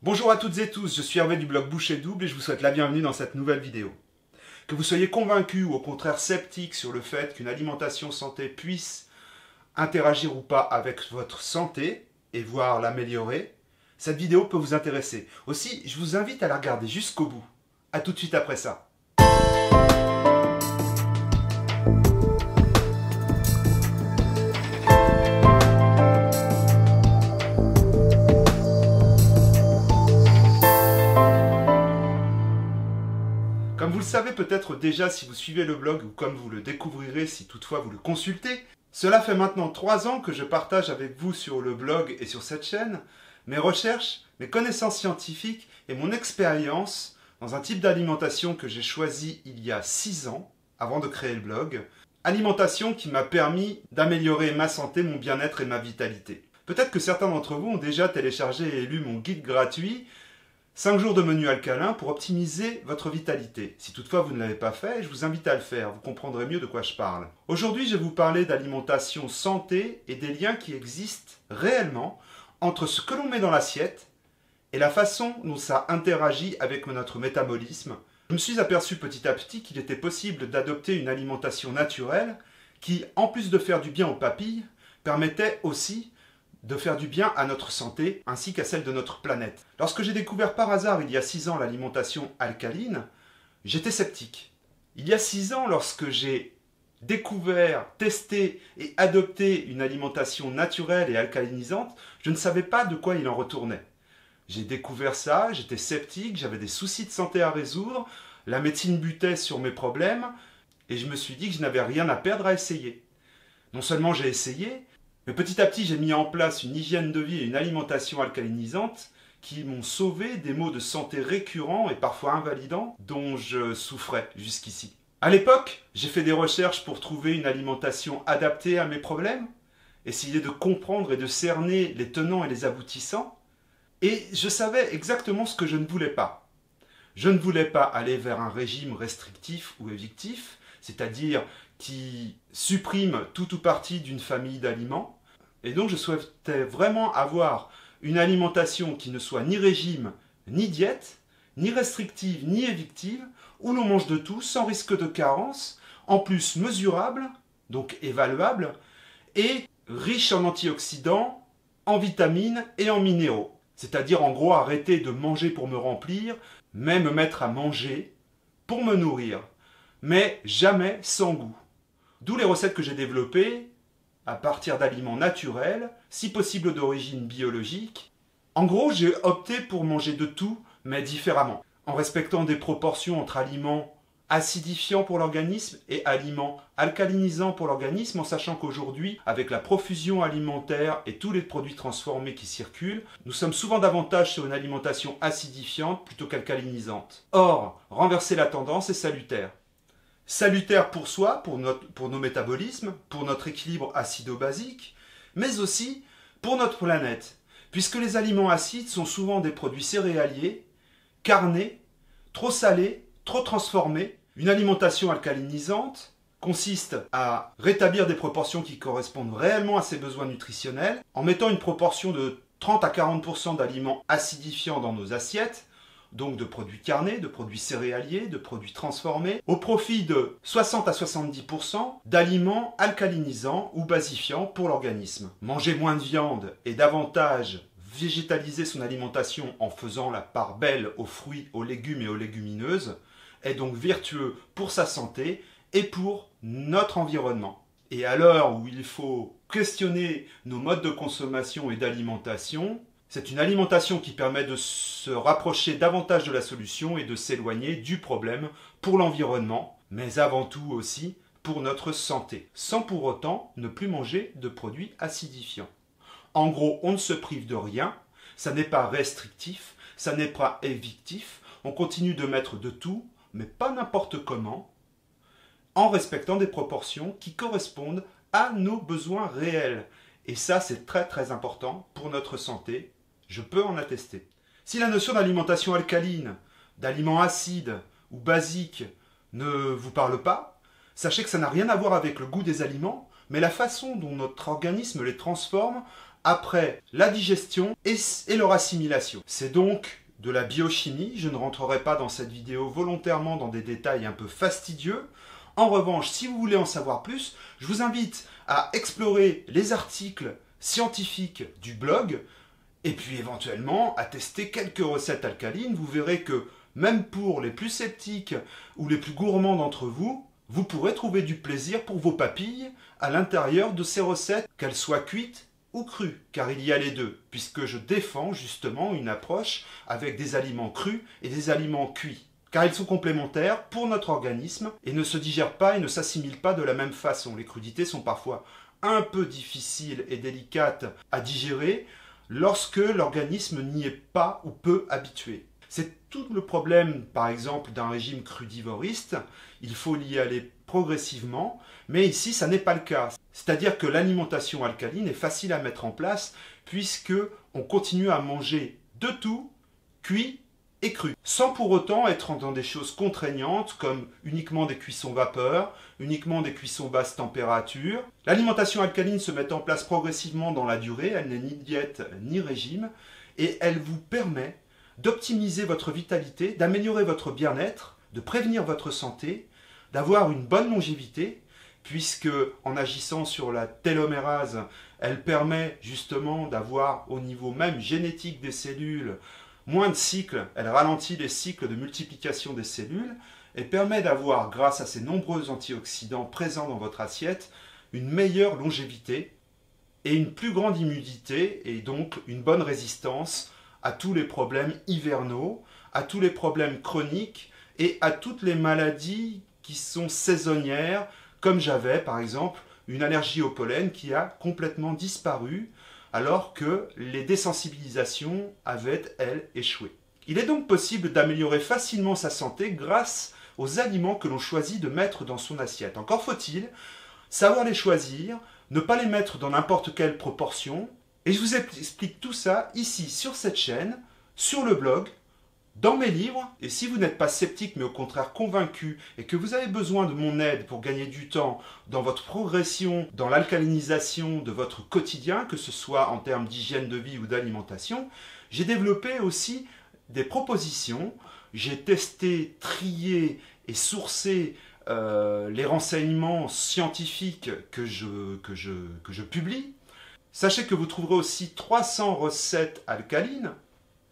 Bonjour à toutes et tous, je suis Hervé du blog Boucher Double et je vous souhaite la bienvenue dans cette nouvelle vidéo. Que vous soyez convaincu ou au contraire sceptique sur le fait qu'une alimentation santé puisse interagir ou pas avec votre santé et voire l'améliorer, cette vidéo peut vous intéresser. Aussi, je vous invite à la regarder jusqu'au bout. A tout de suite après ça. Comme vous le savez peut-être déjà si vous suivez le blog ou comme vous le découvrirez si toutefois vous le consultez, cela fait maintenant 3 ans que je partage avec vous sur le blog et sur cette chaîne mes recherches, mes connaissances scientifiques et mon expérience dans un type d'alimentation que j'ai choisi il y a 6 ans avant de créer le blog, alimentation qui m'a permis d'améliorer ma santé, mon bien-être et ma vitalité. Peut-être que certains d'entre vous ont déjà téléchargé et lu mon guide gratuit 5 jours de menu alcalin pour optimiser votre vitalité. Si toutefois vous ne l'avez pas fait, je vous invite à le faire, vous comprendrez mieux de quoi je parle. Aujourd'hui, je vais vous parler d'alimentation santé et des liens qui existent réellement entre ce que l'on met dans l'assiette et la façon dont ça interagit avec notre métabolisme. Je me suis aperçu petit à petit qu'il était possible d'adopter une alimentation naturelle qui, en plus de faire du bien aux papilles, permettait aussi de faire du bien à notre santé ainsi qu'à celle de notre planète. Lorsque j'ai découvert par hasard il y a 6 ans l'alimentation alcaline, j'étais sceptique. Il y a 6 ans, lorsque j'ai découvert, testé et adopté une alimentation naturelle et alcalinisante, je ne savais pas de quoi il en retournait. J'ai découvert ça, j'étais sceptique, j'avais des soucis de santé à résoudre, la médecine butait sur mes problèmes et je me suis dit que je n'avais rien à perdre à essayer. Non seulement j'ai essayé, mais petit à petit, j'ai mis en place une hygiène de vie et une alimentation alcalinisante qui m'ont sauvé des maux de santé récurrents et parfois invalidants dont je souffrais jusqu'ici. À l'époque, j'ai fait des recherches pour trouver une alimentation adaptée à mes problèmes, essayer de comprendre et de cerner les tenants et les aboutissants, et je savais exactement ce que je ne voulais pas. Je ne voulais pas aller vers un régime restrictif ou évictif, c'est-à-dire qui supprime tout ou partie d'une famille d'aliments. Et donc je souhaitais vraiment avoir une alimentation qui ne soit ni régime, ni diète, ni restrictive, ni évictive, où l'on mange de tout sans risque de carence, en plus mesurable, donc évaluable, et riche en antioxydants, en vitamines et en minéraux. C'est-à-dire en gros arrêter de manger pour me remplir, mais me mettre à manger pour me nourrir, mais jamais sans goût. D'où les recettes que j'ai développées à partir d'aliments naturels, si possible d'origine biologique. En gros, j'ai opté pour manger de tout, mais différemment, en respectant des proportions entre aliments acidifiants pour l'organisme et aliments alcalinisants pour l'organisme, en sachant qu'aujourd'hui, avec la profusion alimentaire et tous les produits transformés qui circulent, nous sommes souvent davantage sur une alimentation acidifiante plutôt qu'alcalinisante. Or, renverser la tendance est salutaire. Salutaire pour soi, pour nos métabolismes, pour notre équilibre acido-basique, mais aussi pour notre planète, puisque les aliments acides sont souvent des produits céréaliers, carnés, trop salés, trop transformés. Une alimentation alcalinisante consiste à rétablir des proportions qui correspondent réellement à ses besoins nutritionnels, en mettant une proportion de 30 à 40% d'aliments acidifiants dans nos assiettes, donc de produits carnés, de produits céréaliers, de produits transformés, au profit de 60 à 70% d'aliments alcalinisants ou basifiants pour l'organisme. Manger moins de viande et davantage végétaliser son alimentation en faisant la part belle aux fruits, aux légumes et aux légumineuses est donc vertueux pour sa santé et pour notre environnement. Et à l'heure où il faut questionner nos modes de consommation et d'alimentation, c'est une alimentation qui permet de se rapprocher davantage de la solution et de s'éloigner du problème pour l'environnement, mais avant tout aussi pour notre santé, sans pour autant ne plus manger de produits acidifiants. En gros, on ne se prive de rien, ça n'est pas restrictif, ça n'est pas évictif, on continue de mettre de tout, mais pas n'importe comment, en respectant des proportions qui correspondent à nos besoins réels. Et ça, c'est très très important pour notre santé. Je peux en attester. Si la notion d'alimentation alcaline, d'aliments acides ou basiques ne vous parle pas, sachez que ça n'a rien à voir avec le goût des aliments, mais la façon dont notre organisme les transforme après la digestion et leur assimilation. C'est donc de la biochimie. Je ne rentrerai pas dans cette vidéo volontairement dans des détails un peu fastidieux. En revanche, si vous voulez en savoir plus, je vous invite à explorer les articles scientifiques du blog et puis éventuellement à tester quelques recettes alcalines. Vous verrez que même pour les plus sceptiques ou les plus gourmands d'entre vous, vous pourrez trouver du plaisir pour vos papilles à l'intérieur de ces recettes, qu'elles soient cuites ou crues, car il y a les deux, puisque je défends justement une approche avec des aliments crus et des aliments cuits, car ils sont complémentaires pour notre organisme et ne se digèrent pas et ne s'assimilent pas de la même façon. Les crudités sont parfois un peu difficiles et délicates à digérer lorsque l'organisme n'y est pas ou peu habitué. C'est tout le problème, par exemple, d'un régime crudivoriste. Il faut y aller progressivement, mais ici, ça n'est pas le cas. C'est-à-dire que l'alimentation alcaline est facile à mettre en place puisque on continue à manger de tout, cuit et cru, sans pour autant être dans des choses contraignantes comme uniquement des cuissons vapeur, uniquement des cuissons basse température. L'alimentation alcaline se met en place progressivement dans la durée, elle n'est ni diète ni régime, et elle vous permet d'optimiser votre vitalité, d'améliorer votre bien-être, de prévenir votre santé, d'avoir une bonne longévité, puisque en agissant sur la télomérase, elle permet justement d'avoir au niveau même génétique des cellules moins de cycles, elle ralentit les cycles de multiplication des cellules et permet d'avoir, grâce à ces nombreux antioxydants présents dans votre assiette, une meilleure longévité et une plus grande immunité et donc une bonne résistance à tous les problèmes hivernaux, à tous les problèmes chroniques et à toutes les maladies qui sont saisonnières, comme j'avais par exemple une allergie au pollen qui a complètement disparu alors que les désensibilisations avaient, elles, échoué. Il est donc possible d'améliorer facilement sa santé grâce aux aliments que l'on choisit de mettre dans son assiette. Encore faut-il savoir les choisir, ne pas les mettre dans n'importe quelle proportion. Et je vous explique tout ça ici sur cette chaîne, sur le blog, dans mes livres. Et si vous n'êtes pas sceptique mais au contraire convaincu et que vous avez besoin de mon aide pour gagner du temps dans votre progression, dans l'alcalinisation de votre quotidien, que ce soit en termes d'hygiène de vie ou d'alimentation, j'ai développé aussi des propositions. J'ai testé, trié et sourcé les renseignements scientifiques que je publie. Sachez que vous trouverez aussi 300 recettes alcalines.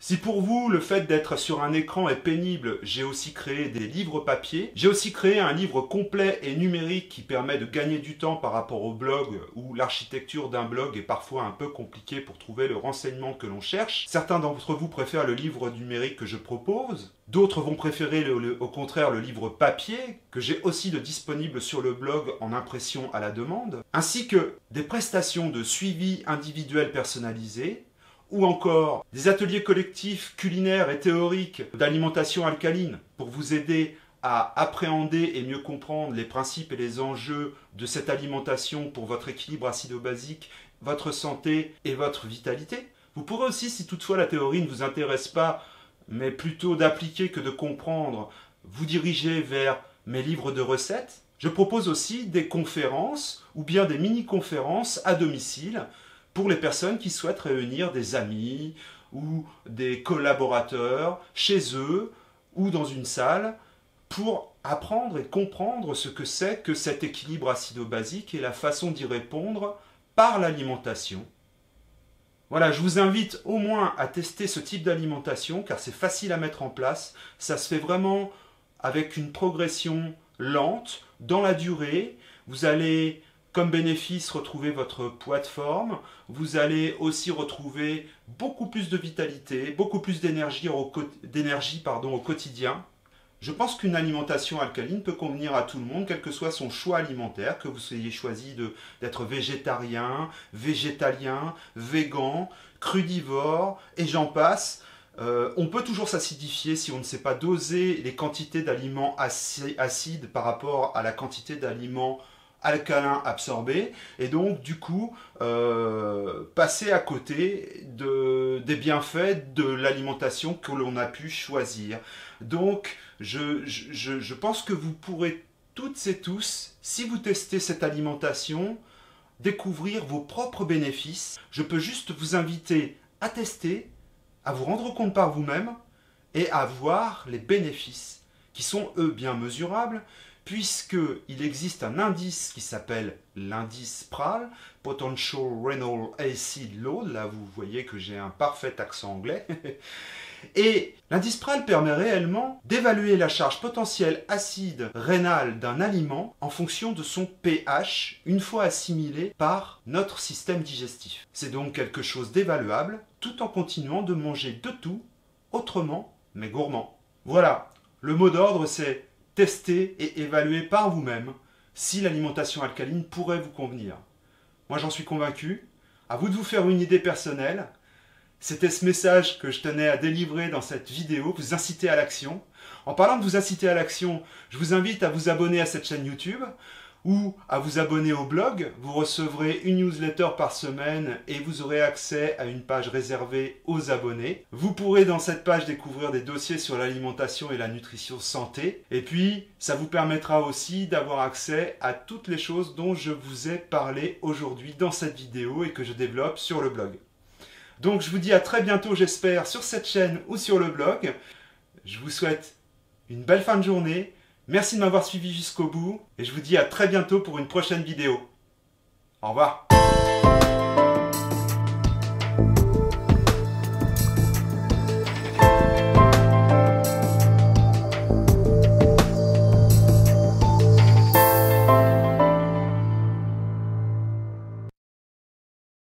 Si pour vous, le fait d'être sur un écran est pénible, j'ai aussi créé des livres papier. J'ai aussi créé un livre complet et numérique qui permet de gagner du temps par rapport au blog, où l'architecture d'un blog est parfois un peu compliquée pour trouver le renseignement que l'on cherche. Certains d'entre vous préfèrent le livre numérique que je propose. D'autres vont préférer au contraire le livre papier, que j'ai aussi de disponible sur le blog en impression à la demande, ainsi que des prestations de suivi individuel personnalisé, ou encore des ateliers collectifs culinaires et théoriques d'alimentation alcaline pour vous aider à appréhender et mieux comprendre les principes et les enjeux de cette alimentation pour votre équilibre acido-basique, votre santé et votre vitalité. Vous pourrez aussi, si toutefois la théorie ne vous intéresse pas, mais plutôt d'appliquer que de comprendre, vous diriger vers mes livres de recettes. Je propose aussi des conférences ou bien des mini-conférences à domicile pour les personnes qui souhaitent réunir des amis ou des collaborateurs chez eux ou dans une salle pour apprendre et comprendre ce que c'est que cet équilibre acido-basique et la façon d'y répondre par l'alimentation. Voilà, je vous invite au moins à tester ce type d'alimentation car c'est facile à mettre en place. Ça se fait vraiment avec une progression lente, dans la durée. Vous allez comme bénéfice retrouver votre poids de forme. Vous allez aussi retrouver beaucoup plus de vitalité, beaucoup plus d'énergie au quotidien. Je pense qu'une alimentation alcaline peut convenir à tout le monde, quel que soit son choix alimentaire, que vous ayez choisi d'être végétarien, végétalien, végan, crudivore, et j'en passe. On peut toujours s'acidifier si on ne sait pas doser les quantités d'aliments acides par rapport à la quantité d'aliments alcalins absorbés, et donc du coup passer à côté des bienfaits de l'alimentation que l'on a pu choisir. Donc je pense que vous pourrez toutes et tous, si vous testez cette alimentation, découvrir vos propres bénéfices. Je peux juste vous inviter à tester, à vous rendre compte par vous-même et à voir les bénéfices qui sont eux bien mesurables puisqu'il existe un indice qui s'appelle l'indice PRAL, Potential Renal Acid Load, là vous voyez que j'ai un parfait accent anglais, et l'indice PRAL permet réellement d'évaluer la charge potentielle acide rénale d'un aliment en fonction de son pH une fois assimilé par notre système digestif. C'est donc quelque chose d'évaluable tout en continuant de manger de tout, autrement mais gourmand. Voilà, le mot d'ordre c'est tester et évaluer par vous-même si l'alimentation alcaline pourrait vous convenir. Moi j'en suis convaincu, à vous de vous faire une idée personnelle. C'était ce message que je tenais à délivrer dans cette vidéo, vous inciter à l'action. En parlant de vous inciter à l'action, je vous invite à vous abonner à cette chaîne YouTube ou à vous abonner au blog. Vous recevrez une newsletter par semaine et vous aurez accès à une page réservée aux abonnés. Vous pourrez dans cette page découvrir des dossiers sur l'alimentation et la nutrition santé. Et puis, ça vous permettra aussi d'avoir accès à toutes les choses dont je vous ai parlé aujourd'hui dans cette vidéo et que je développe sur le blog. Donc je vous dis à très bientôt, j'espère, sur cette chaîne ou sur le blog. Je vous souhaite une belle fin de journée. Merci de m'avoir suivi jusqu'au bout. Et je vous dis à très bientôt pour une prochaine vidéo. Au revoir.